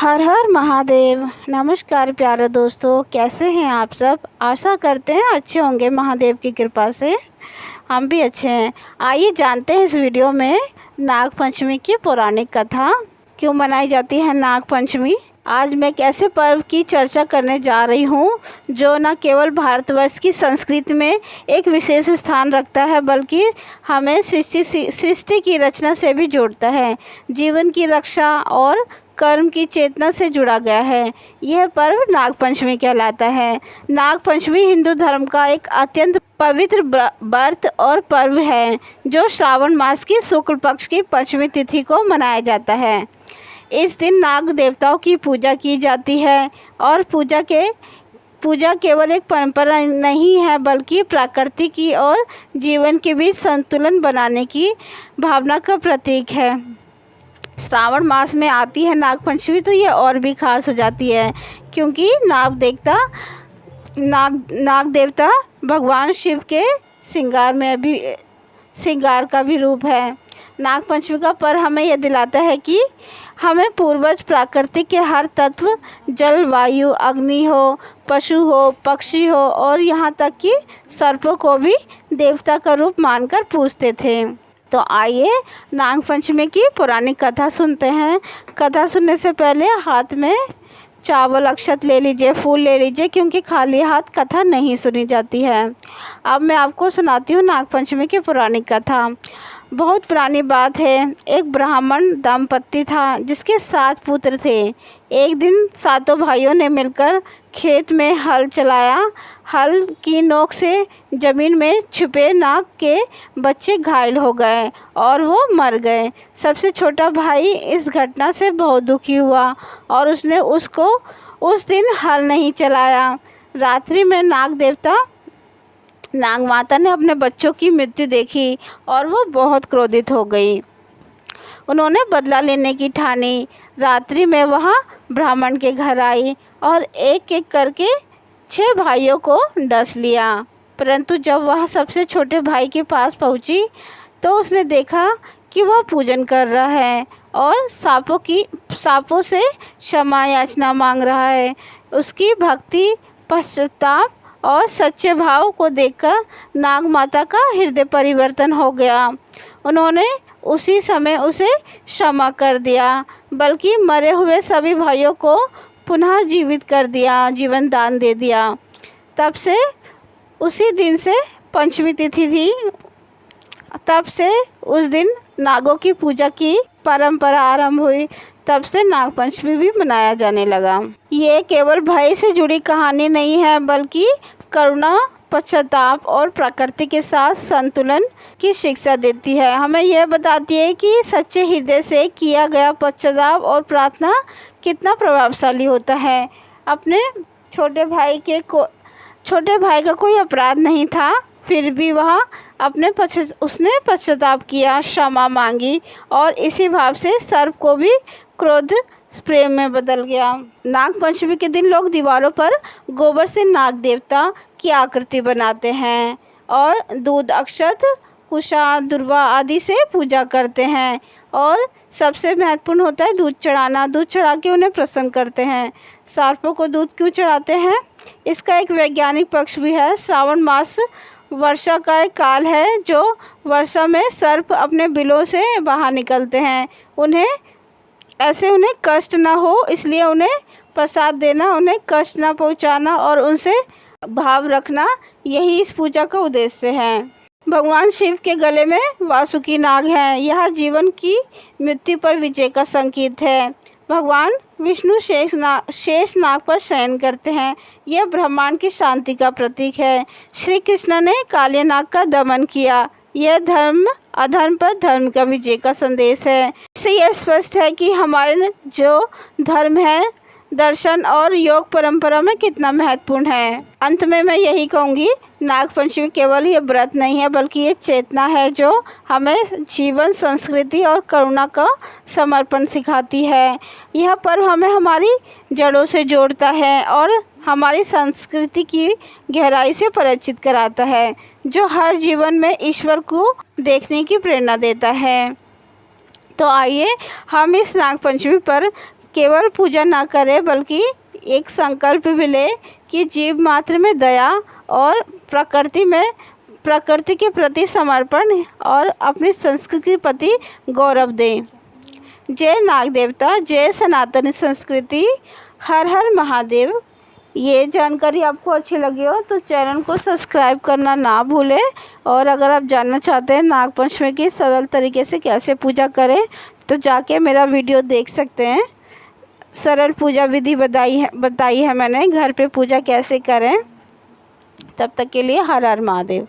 हर हर महादेव। नमस्कार प्यारे दोस्तों, कैसे हैं आप सब। आशा करते हैं अच्छे होंगे महादेव की कृपा से। हम भी अच्छे हैं। आइए जानते हैं इस वीडियो में नाग पंचमी की पौराणिक कथा। क्यों मनाई जाती है नाग पंचमी। आज मैं एक ऐसे पर्व की चर्चा करने जा रही हूँ जो न केवल भारतवर्ष की संस्कृति में एक विशेष स्थान रखता है, बल्कि हमें सृष्टि की रचना से भी जोड़ता है। जीवन की रक्षा और कर्म की चेतना से जुड़ा गया है। यह पर्व नाग पंचमी कहलाता है। नाग पंचमी हिंदू धर्म का एक अत्यंत पवित्र व्रत और पर्व है जो श्रावण मास की शुक्ल पक्ष की पंचमी तिथि को मनाया जाता है। इस दिन नाग देवताओं की पूजा की जाती है और पूजा केवल एक परंपरा नहीं है, बल्कि प्रकृति की और जीवन के बीच संतुलन बनाने की भावना का प्रतीक है। श्रावण मास में आती है नाग पंचमी तो ये और भी खास हो जाती है, क्योंकि नाग देवता भगवान शिव के श्रृंगार का भी रूप है। नाग पंचमी का पर्व हमें यह दिलाता है कि हमें पूर्वज प्रकृति के हर तत्व, जल, वायु, अग्नि हो, पशु हो, पक्षी हो और यहाँ तक कि सर्पों को भी देवता का रूप मानकर पूजते थे। तो आइए नाग पंचमी की पुरानी कथा सुनते हैं। कथा सुनने से पहले हाथ में चावल, अक्षत ले लीजिए, फूल ले लीजिए, क्योंकि खाली हाथ कथा नहीं सुनी जाती है। अब मैं आपको सुनाती हूँ नाग पंचमी की पुरानी कथा। बहुत पुरानी बात है। एक ब्राह्मण दंपत्ति था जिसके 7 पुत्र थे। एक दिन सातों भाइयों ने मिलकर खेत में हल चलाया। हल की नोक से जमीन में छुपे नाग के बच्चे घायल हो गए और वो मर गए। सबसे छोटा भाई इस घटना से बहुत दुखी हुआ और उसने उस दिन हल नहीं चलाया। रात्रि में नाग माता ने अपने बच्चों की मृत्यु देखी और वो बहुत क्रोधित हो गई। उन्होंने बदला लेने की ठानी। रात्रि में वह ब्राह्मण के घर आई और एक एक करके 6 भाइयों को डस लिया। परंतु जब वह सबसे छोटे भाई के पास पहुंची तो उसने देखा कि वह पूजन कर रहा है और सांपों से क्षमा याचना मांग रहा है। उसकी भक्ति, पश्चाताप और सच्चे भाव को देखकर नाग माता का हृदय परिवर्तन हो गया। उन्होंने उसी समय उसे क्षमा कर दिया, बल्कि मरे हुए सभी भाइयों को पुनः जीवित कर दिया, जीवन दान दे दिया। तब से उसी दिन से पंचमी तिथि थी। तब से उस दिन नागों की पूजा की परंपरा आरंभ हुई। तब से नाग पंचमी भी मनाया जाने लगा। ये केवल भय से जुड़ी कहानी नहीं है, बल्कि करुणा, पश्चाताप और प्रकृति के साथ संतुलन की शिक्षा देती है। हमें यह बताती है कि सच्चे हृदय से किया गया पश्चाताप और प्रार्थना कितना प्रभावशाली होता है। अपने छोटे भाई का कोई अपराध नहीं था, फिर भी उसने पश्चाताप किया, क्षमा मांगी और इसी भाव से सर्प को भी क्रोध प्रेम में बदल गया। नाग पंचमी के दिन लोग दीवारों पर गोबर से नाग देवता की आकृति बनाते हैं और दूध, अक्षत, कुशा, दुर्वा आदि से पूजा करते हैं। और सबसे महत्वपूर्ण होता है दूध चढ़ाना। दूध चढ़ा के उन्हें प्रसन्न करते हैं। सर्पों को दूध क्यों चढ़ाते हैं, इसका एक वैज्ञानिक पक्ष भी है। श्रावण मास वर्षा का एक काल है, जो वर्षा में सर्प अपने बिलों से बाहर निकलते हैं। उन्हें कष्ट ना हो, इसलिए उन्हें प्रसाद देना, उन्हें कष्ट ना पहुंचाना और उनसे भाव रखना, यही इस पूजा का उद्देश्य है। भगवान शिव के गले में वासुकी नाग है। यह जीवन की मृत्यु पर विजय का संकेत है। भगवान विष्णु शेष नाग पर शयन करते हैं। यह ब्रह्मांड की शांति का प्रतीक है। श्री कृष्ण ने काले नाग का दमन किया। यह अधर्म पर धर्म का विजय का संदेश है। इससे यह स्पष्ट है कि हमारे जो धर्म है, दर्शन और योग परंपरा में कितना महत्वपूर्ण है। अंत में मैं यही कहूँगी, नाग पंचमी केवल ये व्रत नहीं है, बल्कि ये चेतना है जो हमें जीवन, संस्कृति और करुणा का समर्पण सिखाती है। यह पर्व हमें हमारी जड़ों से जोड़ता है और हमारी संस्कृति की गहराई से परिचित कराता है, जो हर जीवन में ईश्वर को देखने की प्रेरणा देता है। तो आइए हम इस नाग पंचमी पर केवल पूजा ना करें बल्कि एक संकल्प भी ले कि जीव मात्र में दया और प्रकृति के प्रति समर्पण और अपनी संस्कृति के प्रति गौरव दें। जय नाग देवता, जय सनातन संस्कृति, हर हर महादेव। ये जानकारी आपको अच्छी लगी हो तो चैनल को सब्सक्राइब करना ना भूलें। और अगर आप जानना चाहते हैं नागपंचमी की सरल तरीके से कैसे पूजा करें तो जाके मेरा वीडियो देख सकते हैं। सरल पूजा विधि बताई है मैंने, घर पे पूजा कैसे करें। तब तक के लिए हर हर महादेव।